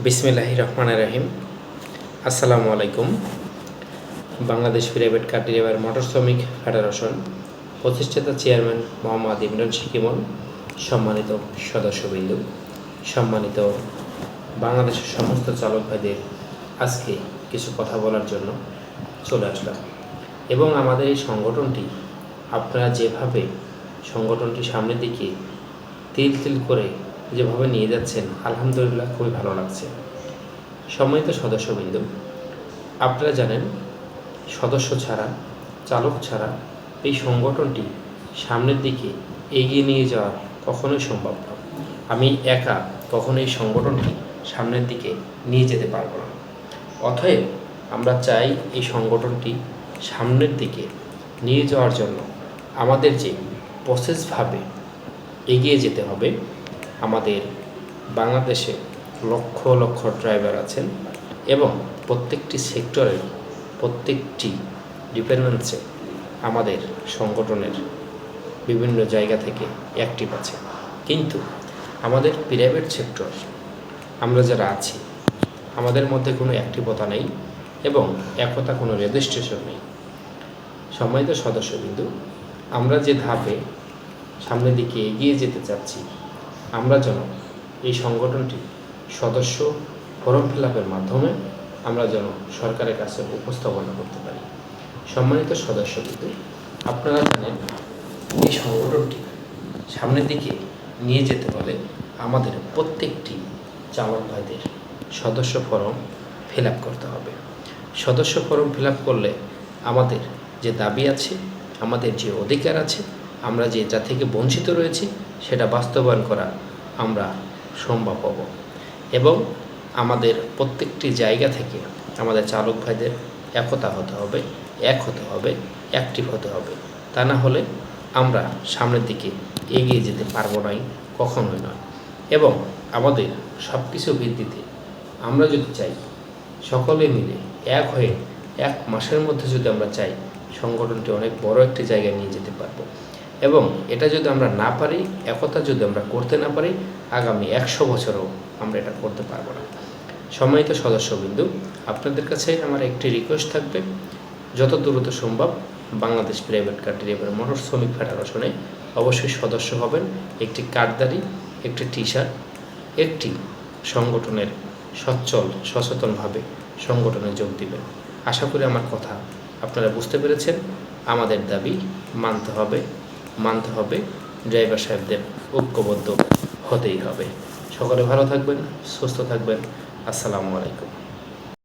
বিসমিল্লাহির রহমানির রহিম। আসসালামু আলাইকুম। Bangladesh private car driver motor শ্রমিক ফেডারেশন প্রতিষ্ঠাতা চেয়ারম্যান মোহাম্মদ ইমরান শিকিমন, সম্মানিত সদস্যবৃন্দ, সম্মানিত বাংলাদেশের সমস্ত চালক ভাইদের আজকে কিছু কথা বলার জন্য চলে আসলাম। এবং আমাদের এই সংগঠনটি আপনারা যেভাবে সংগঠনটি সামনের দিকে তিল তিল করে যেভাবে নিয়ে যাচ্ছেন, আলহামদুলিল্লাহ খুবই ভালো লাগছে। সম্মানিত সদস্যবৃন্দ, আপনারা জানেন সদস্য ছাড়া, চালক ছাড়া এই সংগঠনটি সামনের দিকে এগিয়ে নিয়ে যাওয়া কখনোই সম্ভব না। আমি একা কখনো এই সংগঠনটি সামনের দিকে নিয়ে যেতে পারবো না। অতএব আমরা চাই এই সংগঠনটি সামনের দিকে নিয়ে যাওয়ার জন্য আমাদের যে প্রসেসভাবে এগিয়ে যেতে হবে। আমাদের বাংলাদেশে লক্ষ লক্ষ ড্রাইভার আছেন এবং প্রত্যেকটি সেক্টরের প্রত্যেকটি ডিপার্টমেন্টসে আমাদের সংগঠনের বিভিন্ন জায়গা থেকে অ্যাক্টিভ আছে। কিন্তু আমাদের প্রাইভেট সেক্টর আমরা যারা আছি, আমাদের মধ্যে কোনো অ্যাক্টিভতা নেই এবং একতা কোনো রেজিস্ট্রেশন নেই। সম্মানিত সদস্যবিন্দু, আমরা যে ধাপে সামনের দিকে এগিয়ে যেতে চাচ্ছি, আমরা যেন এই সংগঠনটি সদস্য ফর্ম ফিল আপের মাধ্যমে আমরা যেন সরকারের কাছে উপস্থাপনা করতে পারি। সম্মানিত সদস্যবৃন্দ, আপনারা জানেন এই সংগঠনটি সামনের দিকে নিয়ে যেতে হলে আমাদের প্রত্যেকটি চালক ভাইদের সদস্য ফর্ম ফিল আপ করতে হবে। সদস্য ফর্ম ফিল আপ করলে আমাদের যে দাবি আছে, আমাদের যে অধিকার আছে, আমরা যেটা থেকে বঞ্চিত রয়েছি সেটা বাস্তবায়ন করা আমরা সম্ভব হব। এবং আমাদের প্রত্যেকটি জায়গা থেকে আমাদের চালক ভাইদের একতা হতে হবে, এক হতে হবে, অ্যাক্টিভ হতে হবে। তা না হলে আমরা সামনের দিকে এগিয়ে যেতে পারবো নাই, কখনোই নয়। এবং আমাদের সব কিছু ভিত্তিতে আমরা যদি চাই সকলে মিলে এক হয়ে 1 মাসের মধ্যে যদি আমরা চাই, সংগঠনটি অনেক বড় একটি জায়গায় নিয়ে যেতে পারবো। এবং এটা যদি আমরা না পারি, একতা যদি আমরা করতে না পারি, আগামী 100 বছরও আমরা এটা করতে পারবো না। সম্মানিত সদস্যবৃন্দু, আপনাদের কাছে আমার একটি রিকোয়েস্ট থাকবে, যত দ্রুত সম্ভব Bangladesh private car driver motor শ্রমিক ফেডারেশনে অবশ্যই সদস্য হবেন। একটি কার্ডদারি, একটি টি শার্ট, একটি সংগঠনের সচেতনভাবে সংগঠনে যোগ দিবেন। আশা করি আমার কথা আপনারা বুঝতে পেরেছেন। আমাদের দাবি মানতে হবে, ড্রাইভার সাহেবদের ঐক্যবদ্ধ হতেই হবে। সকলে ভালো থাকবেন, সুস্থ থাকবেন। আসসালামু আলাইকুম।